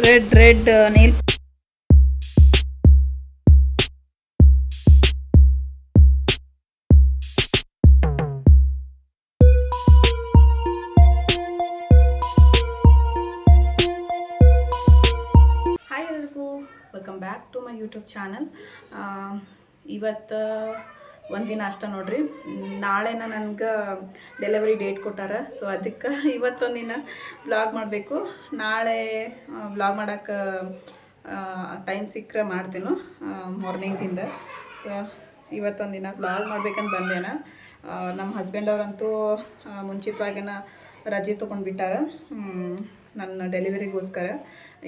Red ನೀಲ್ hi ಎಲ್ಲರಿಗೂ welcome back to my YouTube channel. ಇವತ್ತು ಒಂದಿನ ಅಷ್ಟ ನೋಡ್ರಿ. ನಾಳೆನ ನನಗೆ ಡೆಲಿವರಿ ಡೇಟ್ ಕೊಟ್ಟಾರ. ಸೊ ಅದಕ್ಕೆ ಇವತ್ತೊಂದಿನ ವ್ಲಾಗ್ ಮಾಡಬೇಕು. ನಾಳೆ ವ್ಲಾಗ್ ಮಾಡೋಕ್ಕೆ ಟೈಮ್ ಸಿಕ್ಕರೆ ಮಾಡ್ತೀನೋ ಮಾರ್ನಿಂಗಿಂದ. ಸೊ ಇವತ್ತೊಂದಿನ ವ್ಲಾಗ್ ಮಾಡ್ಬೇಕಂತ ಬಂದೇನ. ನಮ್ಮ ಹಸ್ಬೆಂಡ್ ಅವರಂತೂ ಮುಂಚಿತವಾಗಿನ ರಜೆ ತೊಗೊಂಡ್ಬಿಟ್ಟಾರ ನನ್ನ ಡೆಲಿವರಿಗೋಸ್ಕರ.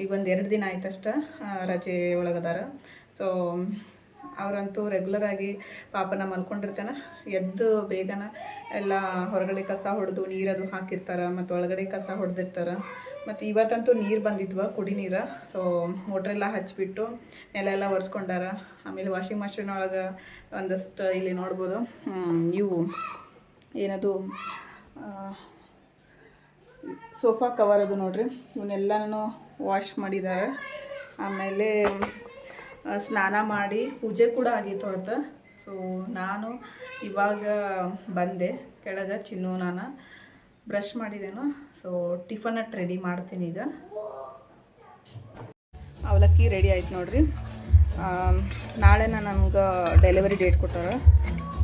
ಈಗ ಒಂದು 2 ದಿನ ಆಯ್ತಷ್ಟ ರಜೆ ಒಳಗದಾರ. ಸೊ ಅವರಂತೂ ರೆಗ್ಯುಲರಾಗಿ ಪಾಪನ ಮಲ್ಕೊಂಡಿರ್ತಾನೆ, ಎದ್ದು ಬೇಗನ ಎಲ್ಲ ಹೊರಗಡೆ ಕಸ ಹೊಡೆದು ನೀರದು ಹಾಕಿರ್ತಾರೆ, ಮತ್ತು ಒಳಗಡೆ ಕಸ ಹೊಡೆದಿರ್ತಾರೆ. ಮತ್ತು ಇವತ್ತಂತೂ ನೀರು ಬಂದಿದ್ವ ಕುಡಿ ನೀರು. ಸೊ ಮೋಟ್ರೆಲ್ಲ ಹಚ್ಚಿಬಿಟ್ಟು ನೆಲ ಒರೆಸ್ಕೊಂಡಾರ. ಆಮೇಲೆ ವಾಷಿಂಗ್ ಮಷಿನ್ ಒಳಗೆ ಒಂದಷ್ಟು ಇಲ್ಲಿ ನೋಡ್ಬೋದು ಇವು ಏನದು ಸೋಫಾ ಕವರ್ ಅದು ನೋಡ್ರಿ, ಇವನ್ನೆಲ್ಲನೂ ವಾಶ್ ಮಾಡಿದ್ದಾರೆ. ಆಮೇಲೆ ಸ್ನಾನ ಮಾಡಿ ಪೂಜೆ ಕೂಡ ಆಗಿತ್ತು ಅವತ್ತು. ಸೊ ನಾನು ಇವಾಗ ಬಂದೆ ಕೆಳಗೆ. ಚಿನ್ನು ನಾನು ಬ್ರಷ್ ಮಾಡಿದ್ದೇನು. ಸೊ ಟಿಫನ್ ರೆಡಿ ಮಾಡ್ತೀನಿ ಈಗ. ಅವಲಕ್ಕಿ ರೆಡಿ ಆಯ್ತು ನೋಡ್ರಿ. ನಾಳೆ ನನಗೆ ಡೆಲಿವರಿ ಡೇಟ್ ಕೊಟ್ಟಾರ.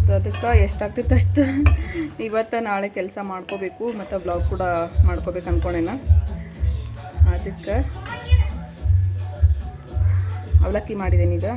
ಸೊ ಅದಕ್ಕೆ ಎಷ್ಟಾಗ್ತಿತ್ತು ಅಷ್ಟು ಇವತ್ತು ನಾಳೆ ಕೆಲಸ ಮಾಡ್ಕೋಬೇಕು, ಮತ್ತು ಬ್ಲಾಗ್ ಕೂಡ ಮಾಡ್ಕೋಬೇಕು ಅಂದ್ಕೊಂಡೇನ. ಅದಕ್ಕೆ ಅವಲಕ್ಕಿ ಮಾಡಿದ್ದೇನೆ ಈಗ.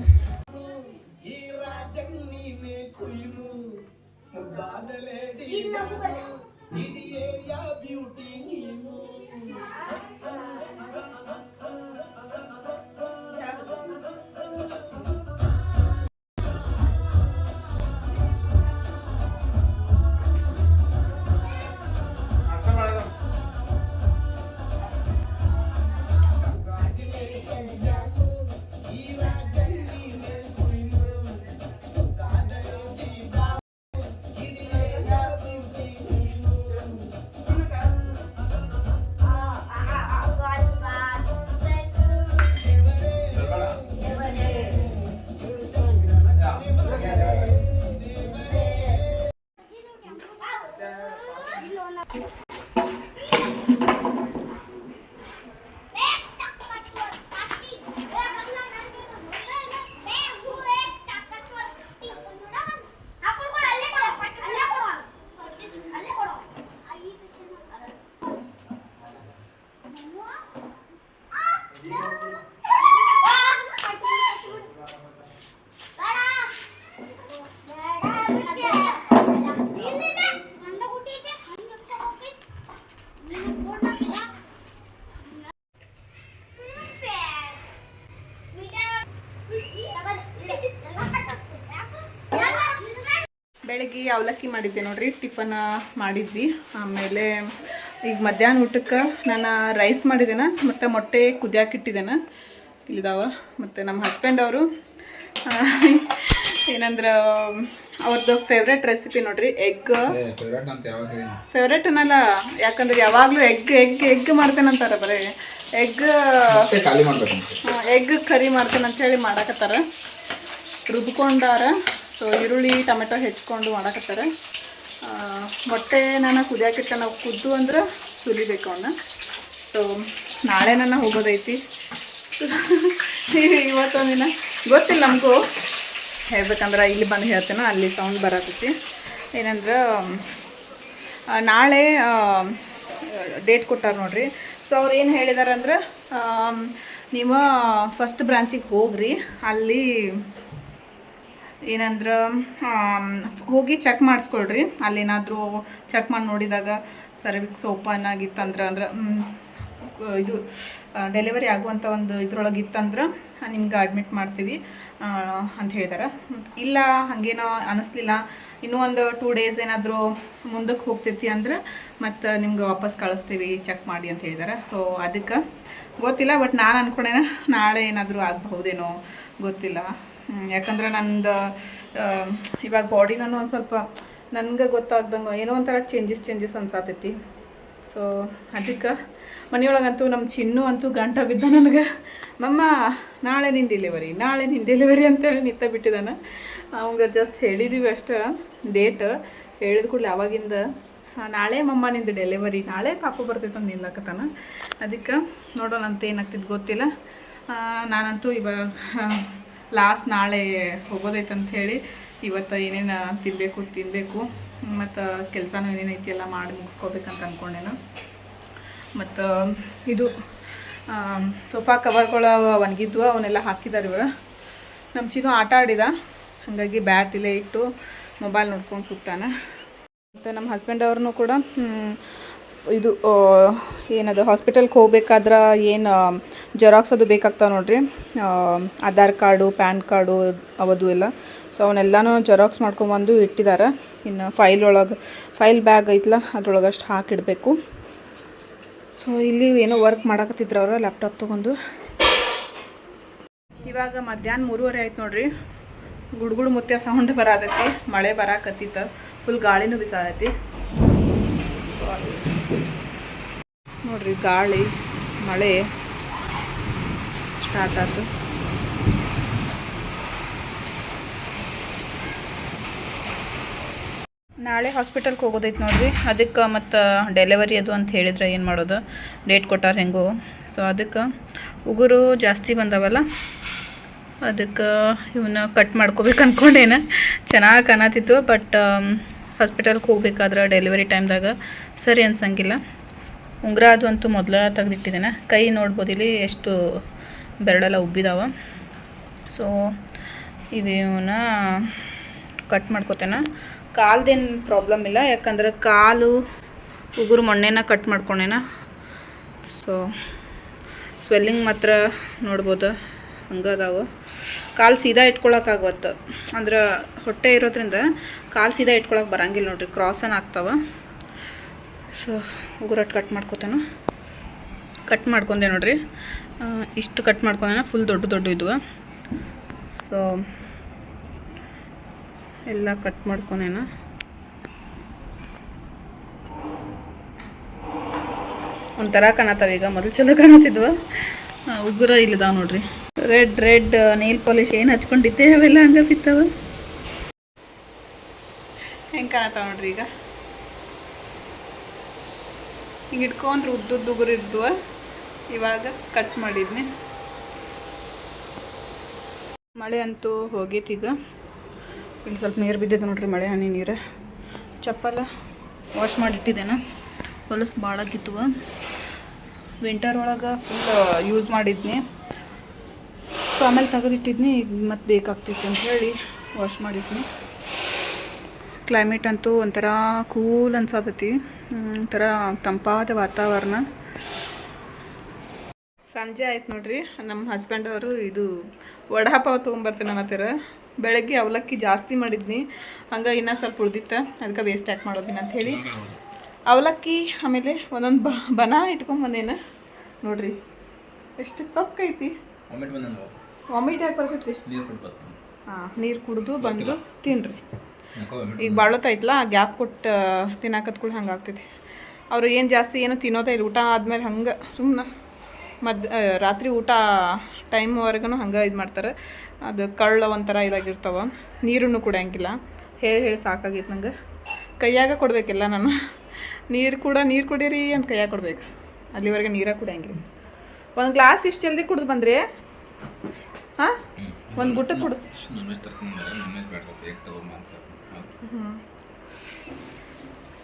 ಬೆಳಗ್ಗೆ ಅವಲಕ್ಕಿ ಮಾಡಿದ್ದೆ ನೋಡ್ರಿ, ಟಿಫನ್ ಮಾಡಿದ್ವಿ. ಆಮೇಲೆ ಈಗ ಮಧ್ಯಾಹ್ನ ಊಟಕ್ಕೆ ನಾನು ರೈಸ್ ಮಾಡಿದ್ದೇನೆ, ಮತ್ತು ಮೊಟ್ಟೆ ಕುದಿಯಾಕಿಟ್ಟಿದ್ದೇನೆ ಇಲ್ಲಿದಾವ. ಮತ್ತು ನಮ್ಮ ಹಸ್ಬೆಂಡ್ ಅವರು ಏನಂದ್ರೆ ಅವ್ರದ್ದು ಫೇವ್ರೆಟ್ ರೆಸಿಪಿ ನೋಡ್ರಿ, ಎಗ್. ಫೇವ್ರೇಟ್ ಅನ್ನಲ್ಲ, ಯಾಕಂದ್ರೆ ಯಾವಾಗಲೂ ಎಗ್ ಮಾಡ್ತೇನಂತಾರೆ. ಬರೀ ಎಗ್ ಕರಿ ಮಾಡ್ತೇನೆ ಅಂತೇಳಿ ಮಾಡಕತ್ತಾರ. ರುಬ್ಕೊಂಡಾರ. ಸೊ ಈರುಳ್ಳಿ ಟೊಮೆಟೊ ಹೆಚ್ಕೊಂಡು ಮಾಡಕತ್ತಾರೆ. ಮೊಟ್ಟೆ ನಾನು ಕುದಿಯಾಕಿಟ್ಟ, ನಾವು ಕುದ್ದು ಅಂದ್ರೆ ಸುಲಿಬೇಕು ಅವನ್ನ. ಸೊ ನಾಳೆ ನನ್ನ ಹೋಗೋದೈತಿ. ಇವತ್ತೊಂದಿನ ಗೊತ್ತಿಲ್ಲ ನಮಗೂ, ಹೇಳ್ಬೇಕಂದ್ರೆ ಇಲ್ಲಿ ಬಂದು ಹೇಳ್ತೇನೆ, ಅಲ್ಲಿ ಸೌಂಡ್ ಬರತೈತಿ. ಏನಂದ್ರೆ ನಾಳೆ ಡೇಟ್ ಕೊಟ್ಟಾರ ನೋಡ್ರಿ. ಸೊ ಅವ್ರು ಏನು ಹೇಳಿದಾರೆ ಅಂದ್ರೆ, ನೀವು ಫಸ್ಟ್ ಬ್ರಾಂಚಿಗೆ ಹೋಗ್ರಿ, ಅಲ್ಲಿ ಏನಂದ್ರೆ ಹೋಗಿ ಚೆಕ್ ಮಾಡಿಸ್ಕೊಳ್ರಿ. ಅಲ್ಲೇನಾದರೂ ಚೆಕ್ ಮಾಡಿ ನೋಡಿದಾಗ ಸರ್ವಿಕ್ಸ್ ಓಪನ್ ಆಗಿತ್ತಂದ್ರೆ, ಅಂದ್ರೆ ಇದು ಡೆಲಿವರಿ ಆಗುವಂಥ ಒಂದು ಇದ್ರೊಳಗೆ ಇತ್ತಂದ್ರೆ ನಿಮ್ಗೆ ಅಡ್ಮಿಟ್ ಮಾಡ್ತೀವಿ ಅಂತ ಹೇಳಿದಾರೆ. ಇಲ್ಲ ಹಾಗೇನೋ ಅನ್ನಿಸ್ಲಿಲ್ಲ, ಇನ್ನೂ ಒಂದು 2 ಡೇಸ್ ಏನಾದರೂ ಮುಂದಕ್ಕೆ ಹೋಗ್ತೈತಿ ಅಂದ್ರೆ ಮತ್ತು ನಿಮ್ಗೆ ವಾಪಸ್ ಕಳಿಸ್ತೀವಿ ಚೆಕ್ ಮಾಡಿ ಅಂತ ಹೇಳಿದಾರೆ. ಸೊ ಅದಕ್ಕೆ ಗೊತ್ತಿಲ್ಲ, ಬಟ್ ನಾನು ಅಂದ್ಕೊಂಡೇನ ನಾಳೆ ಏನಾದರೂ ಆಗಬಹುದೇನೋ ಗೊತ್ತಿಲ್ಲ. ಯಾಕಂದ್ರೆ ನಂದು ಇವಾಗ ಬಾಡಿನೂ ಒಂದು ಸ್ವಲ್ಪ ನನಗೆ ಗೊತ್ತಾಗ್ದಂಗೆ ಏನೋ ಒಂಥರ ಚೇಂಜಸ್ ಅನ್ಸಾತೈತಿ. ಸೊ ಅದಕ್ಕೆ ಮನೆಯೊಳಗಂತೂ ನಮ್ಮ ಚಿನ್ನು ಅಂತೂ ಗಂಟ ಬಿದ್ದ ನನಗೆ, ಮಮ್ಮ ನಾಳೆ ನಿನ್ನ ಡೆಲಿವರಿ ಅಂತೇಳಿ ನಿಂತ ಬಿಟ್ಟಿದ್ದಾನೆ. ಅವಂಗೆ ಜಸ್ಟ್ ಹೇಳಿದ್ದೀವಿ ಅಷ್ಟು ಡೇಟ್, ಹೇಳಿದ ಕೂಡಲೇ ಅವಾಗಿಂದ ನಾಳೆ ಮಮ್ಮ ನಿಂದು ಡೆಲಿವರಿ, ನಾಳೆ ಪಾಪ ಬರ್ತೈತೆ ಅಂತ ನಿಲ್ಲಕತ್ತಾನ. ಅದಕ್ಕೆ ನೋಡೋಣ ಅಂತ ಏನಾಗ್ತಿದ್ದು ಗೊತ್ತಿಲ್ಲ. ನಾನಂತೂ ಇವಾಗ ಲಾಸ್ಟ್ ನಾಳೆ ಹೋಗೋದೈತೆ ಅಂಥೇಳಿ ಇವತ್ತು ಏನೇನು ತಿನ್ನಬೇಕು ಮತ್ತು ಕೆಲಸನೂ ಏನೇನೈತಿ ಎಲ್ಲ ಮಾಡಿ ಮುಗಿಸ್ಕೋಬೇಕಂತ ಅಂದ್ಕೊಂಡೇನು. ಮತ್ತು ಇದು ಸೋಫಾ ಕವರ್ಗಳು ಒಣಗಿದ್ವು, ಅವನ್ನೆಲ್ಲ ಹಾಕಿದ್ದಾರೆ ಇವರು. ನಮ್ಮ ಚಿನ್ನು ಆಟ ಆಡಿದ, ಹಾಗಾಗಿ ಬ್ಯಾಟ್ ಇಲ್ಲೇ ಇಟ್ಟು ಮೊಬೈಲ್ ನೋಡ್ಕೊಂಡು ಕೂತಾನೆ. ಮತ್ತು ನಮ್ಮ ಹಸ್ಬೆಂಡ್ ಅವ್ರನ್ನೂ ಕೂಡ ಇದು ಏನದು ಹಾಸ್ಪಿಟಲ್ಗೆ ಹೋಗ್ಬೇಕಾದ್ರೆ ಏನು ಜೆರಾಕ್ಸ್ ಅದು ಬೇಕಾಗ್ತಾವೆ ನೋಡಿರಿ, ಆಧಾರ್ ಕಾರ್ಡು, ಪ್ಯಾನ್ ಕಾರ್ಡು ಅವದು ಎಲ್ಲ. ಸೊ ಅವನ್ನೆಲ್ಲನೂ ಜೆರಾಕ್ಸ್ ಮಾಡ್ಕೊಂಬಂದು ಇಟ್ಟಿದ್ದಾರೆ. ಇನ್ನು ಫೈಲ್ ಬ್ಯಾಗ್ ಐತಲ್ಲ ಅದ್ರೊಳಗೆ ಅಷ್ಟು ಹಾಕಿಡಬೇಕು. ಸೊ ಇಲ್ಲಿ ಏನೋ ವರ್ಕ್ ಮಾಡಕತ್ತಿದ್ರು ಅವರು ಲ್ಯಾಪ್ಟಾಪ್ ತೊಗೊಂಡು. ಇವಾಗ ಮಧ್ಯಾಹ್ನ 3:30 ಆಯ್ತು ನೋಡ್ರಿ. ಗುಡುಗುಡು ಮುತ್ಯ ಸೌಂಡ್ ಬರತೈತಿ, ಮಳೆ ಬರಾಕತ್ತಿತ್ತು, ಫುಲ್ ಗಾಳಿನೂ ಬಿಸಾದೈತಿ ನೋಡ್ರಿ. ಗಾಳಿ ಮಳೆ ಸ್ಟಾರ್ಟ್ ಆಯ್ತು. ನಾಳೆ ಹಾಸ್ಪಿಟಲ್ಗೆ ಹೋಗೋದೈತೆ ನೋಡ್ರಿ. ಅದಕ್ಕೆ ಮತ್ತು ಡೆಲಿವರಿ ಅದು ಅಂತ ಹೇಳಿದ್ರೆ ಏನು ಮಾಡೋದು, ಡೇಟ್ ಕೊಟ್ಟಾರ ಹೆಂಗೋ. ಸೊ ಅದಕ್ಕೆ ಉಗುರು ಜಾಸ್ತಿ ಬಂದವಲ್ಲ, ಅದಕ್ಕೆ ಇವನ್ನ ಕಟ್ ಮಾಡ್ಕೋಬೇಕು ಅಂದ್ಕೊಂಡೇನ. ಚೆನ್ನಾಗಿ ಕಾಣತಿತ್ತು, ಬಟ್ ಹಾಸ್ಪಿಟಲ್ಗೆ ಹೋಗ್ಬೇಕಾದ್ರೆ ಡೆಲಿವರಿ ಟೈಮ್ದಾಗ ಸರಿ ಅನ್ಸಂಗಿಲ್ಲ. ಉಂಗುರ ಅದು ಅಂತೂ ಮೊದಲ ತೆಗೆದಿಟ್ಟಿದ್ದೇನೆ. ಕೈ ನೋಡ್ಬೋದು ಇಲ್ಲಿ ಎಷ್ಟು ಬೆರಳೆಲ್ಲ ಉಬ್ಬಿದಾವ. ಸೊ ಇವನ್ನ ಕಟ್ ಮಾಡ್ಕೋತೇನೆ. ಕಾಲ್ದೇನು ಪ್ರಾಬ್ಲಮ್ ಇಲ್ಲ, ಯಾಕಂದ್ರೆ ಕಾಲು ಉಗುರು ಮೊನ್ನೆನ ಕಟ್ ಮಾಡ್ಕೊಂಡೇನ. ಸೊ ಸ್ವೆಲ್ಲಿಂಗ್ ಮಾತ್ರ ನೋಡ್ಬೋದು ಹಂಗದಾವು. ಕಾಲು ಸೀದಾ ಇಟ್ಕೊಳಕ್ಕಾಗತ್ತೆ, ಅಂದ್ರೆ ಹೊಟ್ಟೆ ಇರೋದ್ರಿಂದ ಕಾಲು ಸೀದಾ ಇಟ್ಕೊಳಕ್ಕೆ ಬರಂಗಿಲ್ಲ ನೋಡ್ರಿ, ಕ್ರಾಸನ್ ಆಗ್ತಾವೆ. ಸೊ ಉಗುರಟ್ಟು ಕಟ್ ಮಾಡ್ಕೋತೇನೆ. ಕಟ್ ಮಾಡ್ಕೊಂಡೆ ನೋಡ್ರಿ, ಇಷ್ಟು ಕಟ್ ಮಾಡ್ಕೊಂಡೇನ, ಫುಲ್ ದೊಡ್ಡ ಇದ್ವು. ಸೊ ಎಲ್ಲ ಕಟ್ ಮಾಡ್ಕೊಂಡೇನ. ಒಂಥರ ಕಾಣತ್ತಾವ ಈಗ, ಮೊದಲು ಚಲೋ ಕಾಣತ್ತಿದ್ವ. ಉಗುರ ಇಲ್ಲದಾವ ನೋಡ್ರಿ, ರೆಡ್ ನೇಲ್ ಪಾಲಿಶ್ ಏನು ಹಚ್ಕೊಂಡಿದ್ದೆ ಅವೆಲ್ಲ ಹಂಗೆ ಬಿತ್ತವ. ಹೆಂಗೆ ಕಾಣತ್ತಾವ ನೋಡ್ರಿ ಈಗ. ಹಿಂಗೆ ಇಟ್ಕೊಂಡ್ರೆ ಉದ್ದುದ್ದು ಉಗುರು ಇದ್ವು, ಇವಾಗ ಕಟ್ ಮಾಡಿದ್ನಿ. ಮಳೆ ಅಂತೂ ಹೋಗೈತಿ ಈಗ. ಇಲ್ಲಿ ಸ್ವಲ್ಪ ನೀರು ಬಿದ್ದಿದೆ ನೋಡ್ರಿ, ಮಳೆ ಹನಿ ನೀರು. ಚಪ್ಪಲ ವಾಶ್ ಮಾಡಿಟ್ಟಿದ್ದೇನೆ, ಹೊಲಸು ಭಾಳ ಆಗಿತ್ತು. ವಿಂಟರ್ ಒಳಗೆ ಫುಲ್ ಯೂಸ್ ಮಾಡಿದ್ನಿ. ಸೊ ಆಮೇಲೆ ತೆಗೆದಿಟ್ಟಿದ್ನಿ, ಈಗ ಮತ್ತೆ ಬೇಕಾಗ್ತಿತ್ತು ಅಂಥೇಳಿ ವಾಶ್ ಮಾಡಿದ್ನಿ. ಕ್ಲೈಮೇಟ್ ಅಂತೂ ಒಂಥರ ಕೂಲ್ ಅನ್ಸತೈತಿ, ಒಂಥರ ತಂಪಾದ ವಾತಾವರಣ. ಸಂಜೆ ಆಯ್ತು ನೋಡ್ರಿ. ನಮ್ಮ ಹಸ್ಬೆಂಡ್ ಅವರು ಇದು ವಡಾಪಾವ್ ತೊಗೊಂಬರ್ತೀನಿ ಅನ್ನತ್ತೀರ. ಬೆಳಗ್ಗೆ ಅವಲಕ್ಕಿ ಜಾಸ್ತಿ ಮಾಡಿದ್ನಿ, ಹಂಗೆ ಇನ್ನೂ ಸ್ವಲ್ಪ ಉಳ್ದಿತ್ತು, ಅದಕ್ಕೆ ವೇಸ್ಟ್ ಯಾಕೆ ಮಾಡೋದಿನ ಅಂಥೇಳಿ ಅವಲಕ್ಕಿ ಆಮೇಲೆ ಒಂದೊಂದು ಬನ ಇಟ್ಕೊಂಬಂದೇನ ನೋಡ್ರಿ. ಎಷ್ಟು ಸೊಕ್ಕೈತಿ. ವಾಮಿಟ್ ಯಾಕೆ ಬರ್ತೈತಿ? ಹಾಂ, ನೀರು ಕುಡಿದು ಬಂದು ತಿನ್ನಿರಿ. ಈಗ ಬಾಳತ್ತಾಯ್ತಲ್ಲ, ಗ್ಯಾಪ್ ಕೊಟ್ಟು ತಿನ್ನಾಕತ್ಕೊಳ್ಳಿ ಹಂಗೆ ಆಗ್ತೈತಿ. ಅವರು ಏನು ಜಾಸ್ತಿ ಏನು ತಿನ್ನೋದೇ ಇಲ್ಲ, ಊಟ ಆದಮೇಲೆ ಹಂಗೆ ಸುಮ್ಮನೆ ರಾತ್ರಿ ಊಟ ಟೈಮ್ವರೆಗೂ ಹಂಗೆ ಇದು ಮಾಡ್ತಾರೆ. ಅದು ಕಳ್ಳ ಒಂಥರ ಇದಾಗಿರ್ತಾವೆ. ನೀರನ್ನು ಕುಡಿಯಂಗಿಲ್ಲ. ಹೇಳಿ ಸಾಕಾಗಿತ್ತು ನಂಗೆ. ಕೈಯಾಗ ಕೊಡಬೇಕಿಲ್ಲ ನಾನು. ನೀರು ಕುಡೀರಿ ಅಂತ ಕೈಯಾಗ ಕೊಡ್ಬೇಕು, ಅಲ್ಲಿವರೆಗೆ ನೀರಾಗ ಕುಡಿಯಂಗಿಲ್ಲ. ಒಂದು ಗ್ಲಾಸ್ ಇಷ್ಟು ಜಲ್ದಿ ಕುಡ್ದು ಬಂದ್ರಿ? ಹಾಂ, ಒಂದು ಗುಟ್ಟ ಕುಡು.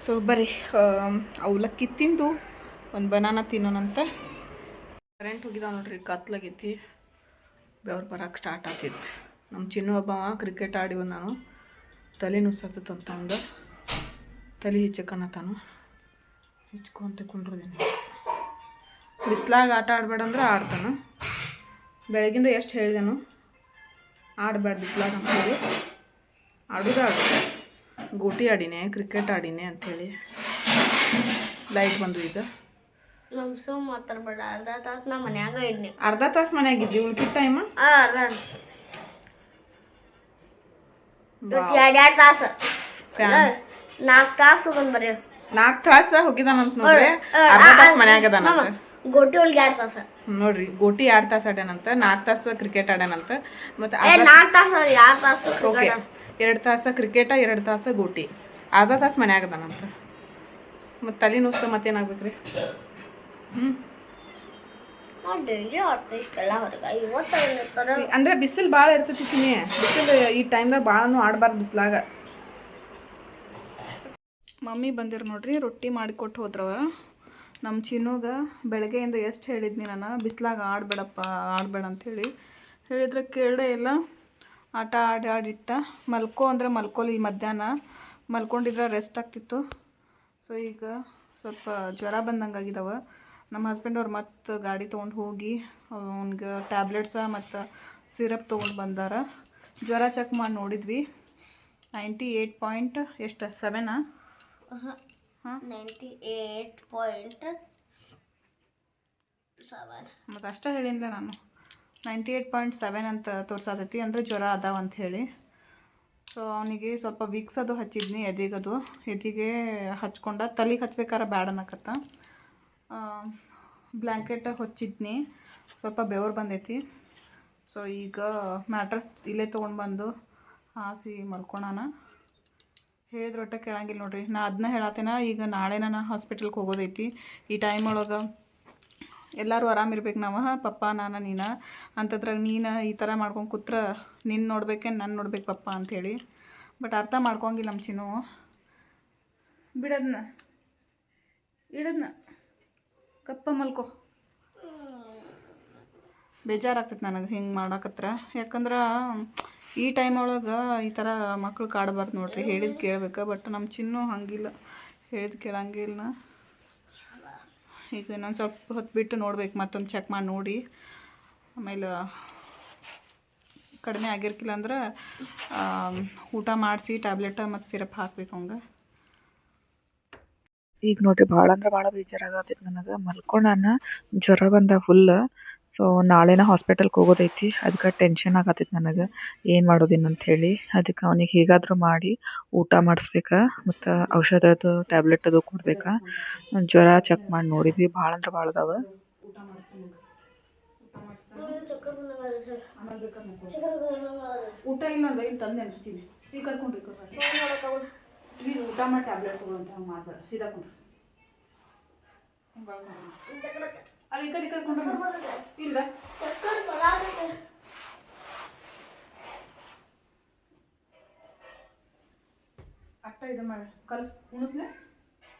ಸೊ ಬರ್ರಿ ಅವಲಕ್ಕಿ ತಿಂದು ಒಂದು ಬನಾನ ತಿನ್ನೋಣಂತ. ಕರೆಂಟ್ ಹೋಗಿದಾವ ನೋಡ್ರಿ, ಕತ್ಲಾಗೈತಿ, ಬೆವ್ರು ಬರೋಕೆ ಸ್ಟಾರ್ಟ್ ಆಗ್ತಿದ್ವಿ. ನಮ್ಮ ಚಿನ್ನು ಒಬ್ಬವ ಕ್ರಿಕೆಟ್ ಆಡಿ ನಾನು ತಲೆ ನುಸತ್ತಂತ ಅಂದ, ತಲೆ ಹಿಚ್ಚಕನ್ನತಾನು, ಹಿಚ್ಕೊಂತ ಕುಂಡ್ರದೇನೆ. ಬಿಸ್ಲಾಗ ಆಟ ಆಡಬೇಡ ಅಂದ್ರೆ ಆಡ್ತಾನು. ಬೆಳಗಿಂದ ಎಷ್ಟು ಹೇಳಿದೆನು ಆಡಬೇಡ ಬಿಸ್ಲಾಗ ಅಂತ ಹೇಳಿ, ಆಡೋದು ಗೋಟಿ ಆಡಿನೇ, ಕ್ರಿಕೆಟ್ ಆಡಿನೇ ಅಂಥೇಳಿ. ಲೈಟ್ ಬಂದು ಈಗ ಮಾತಾಡ್ಬೇಡ. ಅರ್ಧ ತಾಸು ನಾ ಮನ್ಯಾಗ ಇದ್ನಿ. ಅರ್ಧ ತಾಸು ಮನ್ಯಾಗಿದ್ದಿ, ಉಳ್ಕಿದ ಟೈಮ್ 2 ತಾಸು 4 ತಾಸು ಹೋಗನ್ ಬರ್ರಿ. 4 ತಾಸ ಹೋಗಿದಾನಂತ ನೋಡ್ರಿ, ಅರ್ಧ ತಾಸು ಮನ್ಯಾಗ ಅದಾನಂತ. ಗೋಟಿ ಒಳಗೆ 2 ತಾಸ ನೋಡ್ರಿ ಗೋಟಿ 2 ತಾಸು ಆಡ್ಯಾನಂತ, 4 ತಾಸು ಕ್ರಿಕೆಟ್ ಆಡ್ಯಾನಂತ. ಮತ್ತೆ 4 ತಾಸ 2 ತಾಸು ಓಕೆ 2 ತಾಸು ಕ್ರಿಕೆಟ, 2 ತಾಸು ಗೋಟಿ, ಅರ್ಧ ತಾಸು ಮನ್ಯಾಗ ಅದಾನಂತ. ಮತ್ತು ತಲೆ ನುಸ್ತ ಮತ್ತೇನಾಗ್ಬೇಕ್ರಿ? ಡೈಲಿ ಆಡ್ತಾ ಇಷ್ಟೆಲ್ಲ ಹೊರಗೆ ಇವತ್ತು ಅಂದ್ರೆ ಬಿಸಿಲು ಭಾಳ ಇರ್ತೈತಿ ಚಿನ್ನಿ, ಬಿಸಿಲು ಈ ಟೈಮ್ದಾಗ ಭಾಳನೂ ಆಡಬಾರ್ದು ಬಿಸಿಲಾಗ. ಮಮ್ಮಿ ಬಂದಿರು ನೋಡ್ರಿ, ರೊಟ್ಟಿ ಮಾಡಿಕೊಟ್ಟು ಹೋದ್ರವ. ನಮ್ಮ ಚಿನ್ನೂಗೆ ಬೆಳಗ್ಗೆಯಿಂದ ಎಷ್ಟು ಹೇಳಿದ್ನಿ ನಾನು, ಬಿಸಿಲಾಗ ಆಡಬೇಡಪ್ಪ ಆಡಬೇಡ ಅಂಥೇಳಿ ಹೇಳಿದ್ರೆ ಕೇಳೇ ಇಲ್ಲ. ಆಟ ಆಡಿ ಆಡಿಟ್ಟ. ಮಲ್ಕೋ ಅಂದರೆ ಮಲ್ಕೋಲಿ, ಮಧ್ಯಾಹ್ನ ಮಲ್ಕೊಂಡಿದ್ರೆ ರೆಸ್ಟ್ ಆಗ್ತಿತ್ತು. ಸೊ ಈಗ ಸ್ವಲ್ಪ ಜ್ವರ ಬಂದಂಗೆ ಆಗಿದಾವೆ. ನಮ್ಮ ಹಸ್ಬೆಂಡ್ ಅವ್ರು ಮತ್ತೆ ಗಾಡಿ ತೊಗೊಂಡು ಹೋಗಿ ಅವ್ನಿಗೆ ಟ್ಯಾಬ್ಲೆಟ್ಸ ಮತ್ತು ಸಿರಪ್ ತೊಗೊಂಡು ಬಂದಾರ. ಜ್ವರ ಚೆಕ್ ಮಾಡಿ ನೋಡಿದ್ವಿ, 98 ಎಷ್ಟು 7 98.7 ಮತ್ತು ಅಷ್ಟೇ ಹೇಳಿಲ್ಲ ನಾನು, 98.7 ಅಂತ ತೋರ್ಸಾತೈತಿ, ಅಂದರೆ ಜ್ವರ ಅದಾವ ಅಂಥೇಳಿ. ಸೊ ಅವನಿಗೆ ಸ್ವಲ್ಪ ವಿಕ್ಸ್ ಅದು ಹಚ್ಚಿದ್ನಿ, ಎದೆಗೆ ಹಚ್ಕೊಂಡ, ತಲೆಗೆ ಹಚ್ಬೇಕಾರೆ ಬ್ಯಾಡ ಅನ್ನಕತ್ತ. ಬ್ಲ್ಯಾಂಕೆಟ್ ಹೊಚ್ಚಿದ್ನಿ, ಸ್ವಲ್ಪ ಬೆವರು ಬಂದೈತಿ. ಸೊ ಈಗ ಮ್ಯಾಟ್ರಸ್ ಇಲ್ಲೇ ತೊಗೊಂಡು ಬಂದು ಹಾಸಿ ಮಲ್ಕೊಳೋಣ. ಹೇಳಿದ್ರೆ ಒಟ್ಟೆ ಕೇಳಂಗಿಲ್ಲ ನೋಡ್ರಿ. ನಾ ಅದನ್ನ ಹೇಳತ್ತೇನ, ಈಗ ನಾಳೆ ನಾನು ಹಾಸ್ಪಿಟಲ್ಗೆ ಹೋಗೋದೈತಿ. ಈ ಟೈಮ್ ಒಳಗೆ ಎಲ್ಲರೂ ಆರಾಮಿರ್ಬೇಕು, ನಾವು ಪಪ್ಪ ನಾನು ನೀನು ಅಂತದ್ರಾಗ ನೀನು ಈ ಥರ ಮಾಡ್ಕೊಂಡು ಕೂತ್ರೆ ನಿನ್ನ ನೋಡ್ಬೇಕೆ ನಾನು ನೋಡ್ಬೇಕು ಪಪ್ಪ ಅಂಥೇಳಿ. ಬಟ್ ಅರ್ಥ ಮಾಡ್ಕೊಂಗಿಲ್ಲ ನಮ್ಮ ಚಿನ್ನು. ಬಿಡೋದನ್ನ ಇಡೋದನ್ನ ಕಪ್ಪ ಮಲ್ಕೋ. ಬೇಜಾರಾಗ್ತೈತೆ ನನಗೆ ಹಿಂಗೆ ಮಾಡಕತ್ರ. ಯಾಕಂದ್ರೆ ಈ ಟೈಮ್ ಒಳಗೆ ಈ ಥರ ಮಕ್ಳು ಕಾಡಬಾರ್ದು ನೋಡ್ರಿ, ಹೇಳಿದ್ದು ಕೇಳ್ಬೇಕು. ಬಟ್ ನಮ್ಮ ಚಿನ್ನು ಹಂಗಿಲ್ಲ, ಹೇಳಿದ್ದು ಕೇಳಂಗಿಲ್ಲ. ಈಗ ಇನ್ನೊಂದು ಸ್ವಲ್ಪ ಹೊತ್ತು ಬಿಟ್ಟು ನೋಡ್ಬೇಕು, ಮತ್ತೊಂದು ಚೆಕ್ ಮಾಡಿ ನೋಡಿ. ಆಮೇಲೆ ಕಡಿಮೆ ಆಗಿರ್ಕಿಲ್ಲ ಅಂದ್ರೆ ಊಟ ಮಾಡಿಸಿ ಟ್ಯಾಬ್ಲೆಟ ಮತ್ತು ಸಿರಪ್ ಹಾಕ್ಬೇಕು ಅವಂಗೆ. ಈಗ ನೋಡ್ರಿ ಭಾಳ ಅಂದ್ರೆ ಭಾಳ ಬೇಜಾರಾಗತ್ತೈತಿ ನನಗೆ. ಮಲ್ಕೊಂಡಾನ, ಜ್ವರ ಬಂದ ಫುಲ್. ಸೊ ನಾಳೆನ ಹಾಸ್ಪಿಟಲ್ಗೆ ಹೋಗೋದೈತಿ, ಅದಕ್ಕೆ ಟೆನ್ಷನ್ ಆಗತ್ತೈತಿ ನನಗೆ, ಏನು ಮಾಡೋದಿನ್ನು ಅಂಥೇಳಿ. ಅದಕ್ಕೆ ಅವನಿಗೆ ಹೇಗಾದರೂ ಮಾಡಿ ಊಟ ಮಾಡಿಸ್ಬೇಕಾ ಮತ್ತು ಔಷಧದ್ದು ಟ್ಯಾಬ್ಲೆಟ್ ಅದು ಕೊಡ್ಬೇಕಾ. ಜ್ವರ ಚೆಕ್ ಮಾಡಿ ನೋಡಿದ್ವಿ, ಭಾಳ ಅಂದ್ರೆ ಭಾಳ ಅದಾವೆ. ಊಟ ಇನ್ನೊಂದು ಏನು ತಂದೆ ಹಚ್ಚಿವಿ, ಈಗ ಕರ್ಕೊಂಡ್ರಿ ಪ್ಲೀಸ್ ಊಟ ಮಾಡಿ ಟ್ಯಾಬ್ಲೆಟ್ ತೊಗೊಳಂತ ಹಂಗೆ ಮಾಡಬೇಡ, ಸೀದಾ ಕೊಂಡ್ರಿ. ಅಲ್ಲಿ ಈ ಕಡೆ ಕರ್ಕೊಂಡು ಇಲ್ಲ ಅಟ್ಟ ಇದು ಮಾಡಿ ಕಲಸ್ ಉಣಿಸ್ಲೆ.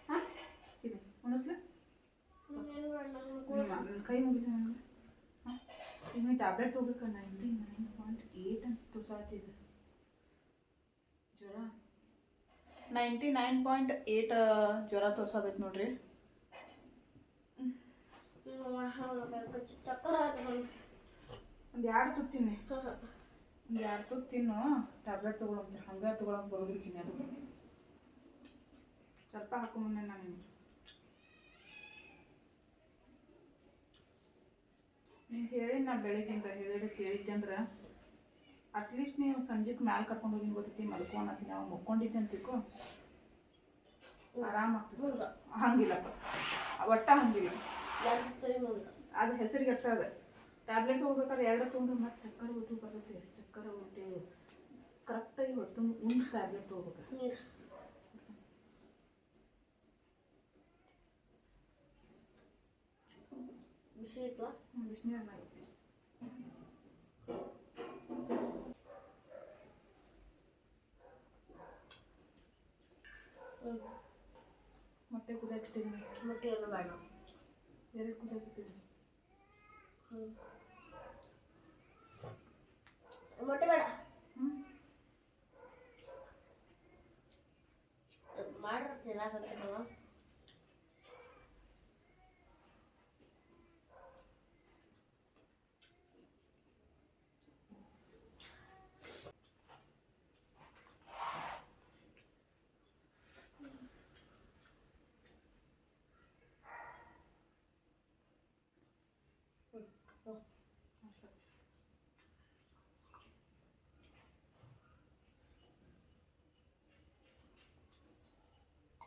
ಹಾಂ ಚಿನಿ ಉಣಿಸ್ಲೆ, ಕೈ ಮುಗಿತು ನನಗೆ. ಹಾಂ ಈಗ ಟ್ಯಾಬ್ಲೆಟ್ ತೊಗೋಬೇಕು. 99.8 ಅಂತ ತೋರ್ಸಾತಿದೆ ಜ್ವರ. 99.8 ಜ್ವರ ತೋರ್ಸೋದೈತೆ ನೋಡ್ರಿ. ಒಂದು 2 ತುತ್ತು ತಿನ್ನಿ, ಒಂದು 2 ತುತ್ತು ತಿನ್ನು, ಟ್ಯಾಬ್ಲೆಟ್ ತೊಗೊಳಂತ. ಹಂಗೆ ತೊಗೊಳಕ್ಕೆ ಬರೋದಿಲ್ಲ ಚಿನ್ನಿ, ಅದು ಸ್ವಲ್ಪ ಹಾಕೊಂಬಂದೆ ನಾನು ನಿಮಗೆ. ನೀವು ಹೇಳಿ ನಾ ಬೆಳಿಗ್ಗಿಂತ ಹೇಳಿದ್ರೆ ಕೇಳಿದ್ದೆ ಅಂದ್ರೆ ಅಟ್ಲೀಸ್ಟ್ ನೀವು ಸಂಜೆಗೆ ಮ್ಯಾಲೆ ಕರ್ಕೊಂಡು ಹೋಗಿ ಗೊತ್ತೈತಿ, ಮಲ್ಕೊಳತ್ತೀನಿ. ನಾವು ಮುಕ್ಕೊಂಡಿದ್ದೆ ಅಂತಿಕೋ ಆರಾಮಾಗ್ತದೆ. ಹಂಗಿಲ್ಲಪ್ಪ, ಒಟ್ಟ ಹಂಗಿಲ್ಲ, ಅದು ಹೆಸರಿಗೆ ಅಷ್ಟ ಅದ. ಟ್ಯಾಬ್ಲೆಟ್ ಹೋಗ್ಬೇಕಾದ್ರೆ 2 ತೊಗೊಂಡು ಮತ್ತೆ ಚಕ್ಕರೆ ಹೊತ್ತು ಬರುತ್ತೆ, ಚಕ್ಕರೆ ಹೊಟ್ಟೆ ಕರೆಕ್ಟಾಗಿ ಹೊತ್ತು ಉಂಡು ಟ್ಯಾಬ್ಲೆಟ್ ತೊಗೋಬೇಕು. ಬಿಸಿ ಐತವಾ? ಬಿಸಿನೀರು ಮಾಡಿ ಮೊಟ್ಟೆ ಕುದಿಯಾಕಿಟ್ಟಿದ್ದೀನಿ. ಮೊಟ್ಟೆ ಎಲ್ಲ ಬೇಡ, 2 ಕುದಿಯಾಕಿಟ್ಟಿದ್ದೀನಿ. ಮೊಟ್ಟೆ ಬೇಡ ಮಾಡ್ರಲ್ಲ.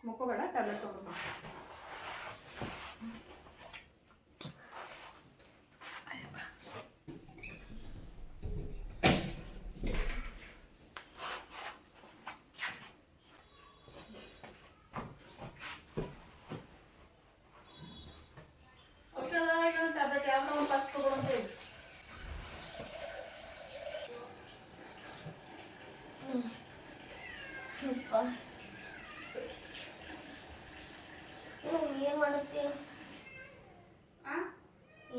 ಮುಕ್ಕೋಬೇಡ. ಟ್ಯಾಬ್ಲೆಟ್ ತೊಗೊಳ್ತಾ. ಔಷಧ ಇಲ್ಲ ಟ್ಯಾಬ್ಲೆಟ್ ಯಾವ್ದು ಒಂದು ಫಸ್ಟ್ ತೊಗೊಳಂತೆ. ಏನು ಮಾಡತ್ತೀಯ?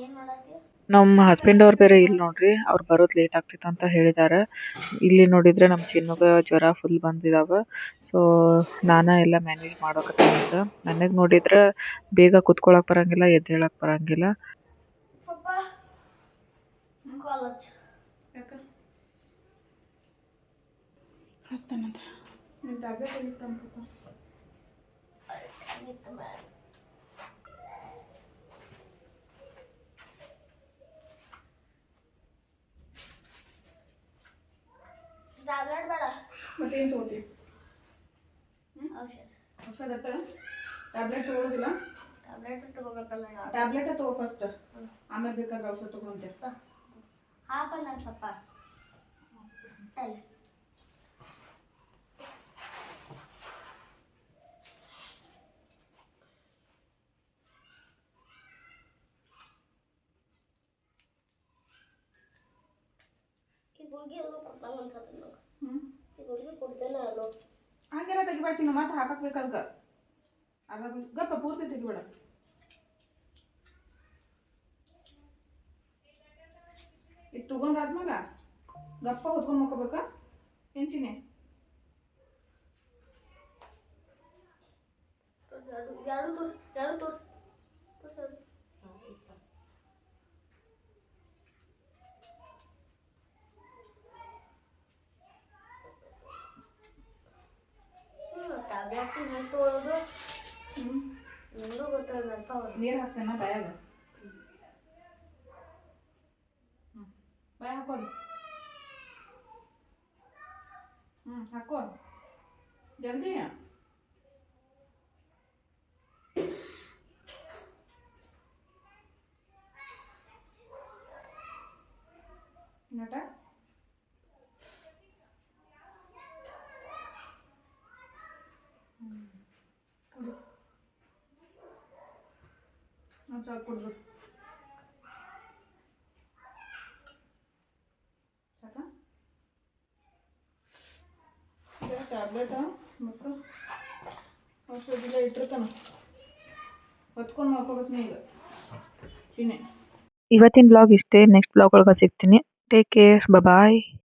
ಏನು ಮಾಡತ್ತೀಯ? ನಮ್ಮ ಹಸ್ಬೆಂಡ್ ಅವ್ರು ಬೇರೆ ಇಲ್ಲಿ ನೋಡ್ರಿ, ಅವ್ರು ಬರೋದು ಲೇಟ್ ಆಗ್ತಿತ್ತು ಅಂತ ಹೇಳಿದ್ದಾರೆ. ಇಲ್ಲಿ ನೋಡಿದ್ರೆ ನಮ್ಮ ಚಿನ್ನುಗ ಜ್ವರ ಫುಲ್ ಬಂದಿದಾವ. ಸೊ ನಾನ ಎಲ್ಲ ಮ್ಯಾನೇಜ್ ಮಾಡೋಕತ್ತೀನಿ ಈಗ. ನನಗೆ ನೋಡಿದ್ರೆ ಬೇಗ ಕುತ್ಕೊಳಕ್ ಬರಂಗಿಲ್ಲ, ಎದ್ದೇಳಕ್ ಬರಂಗಿಲ್ಲ. ಪಪ್ಪ ಕಾಲೇಜ್ ಯಾಕೆ ಹಸ್ತಾನಂತ ನಿಮ್ಮ ಟ್ಯಾಬ್ಲೆಟ್ ಎಲ್ಲಿ ತಂದ್ಕೊತ? ಟ್ಯಾಬ್ಲೆಟ್ ಬೇಡ, ಮತ್ತೇನು ತೊಗೋತೀವಿ? ಔಷಧ. ಔಷಧ ಟ್ಯಾಬ್ಲೆಟ್ ತೊಗೊಳೋದಿಲ್ಲ? ಟ್ಯಾಬ್ಲೆಟ್ ತಗೋಬೇಕಲ್ಲ ನಾವು. ಟ್ಯಾಬ್ಲೆಟ್ ತೊಗೋ ಫಸ್ಟ್, ಆಮೇಲೆ ಬೇಕಾದ್ರೆ ಔಷಧ ತೊಗೊಂತೆ. ಹಾಪ ನನ್ನ ಪಪ್ಪ ತಲೆ ಈ ಗುಳಿಗೆ ಎಲ್ಲ ಕೊಡ್ತಾನೆ ಅನ್ಸತ್ತೆ ನಂಗೆ. ಈ ಗುಳಿಗೆ ಕೊಡ್ತೇನೆ ಅಲ್ಲೋ. ಹಂಗೆಲ್ಲ ತೆಗಿಬೇಡ ಚಿನ್ನ, ಮತ್ತೆ ಹಾಕಕ್ ಬೇಕಲ್ಗ. ಆಗ ಗಪ್ಪ ಪೂರ್ತಿ ತೆಗಿಬೇಡ. ಇದು ತಗೊಂಡಾದ್ಮೇಲೆ ಗಪ್ಪ ಹೊತ್ಕೊಂಡ್ ಮಕ್ಕೋಬೇಕಾ ಹೆಂಚಿನಿ? ಎರಡು ತೋರ್ಸು. ಟ್ಯಾಬ್ಲೆಟ್ ಹೆಂಗೆ ತೊಗೊಳೋದು ನಿಂಗೂ ಗೊತ್ತಾಗಲ್ಪ. ನೀರು ಹಾಕ್ತೇನ ಬಾಯಾಗ? ಬಾಯ ಹಾಕೋದು. ಹಾಕೋ ಜಲ್ದಿ. ನಟ ಕುಡಿ. ಒಂದು ಸ್ವಲ್ಪ ಕುಡ್ದು ಸಾಕಾ? ಟ್ಯಾಬ್ಲೆಟ್ ಮತ್ತು ಔಷಧಿಲ್ಲ ಇಟ್ಟಿರ್ತಾನ, ಹೊತ್ಕೊಂಡು ಮಾಡ್ಕೋಬೇಕು ಈಗ ಚಿನ್ನೆ. ಇವತ್ತಿನ ಬ್ಲಾಗ್ ಇಷ್ಟೇ. ನೆಕ್ಸ್ಟ್ ಬ್ಲಾಗ್ ಒಳಗೆ ಸಿಗ್ತೀನಿ. ಟೇಕ್ ಕೇರ್, ಬಾಯ್.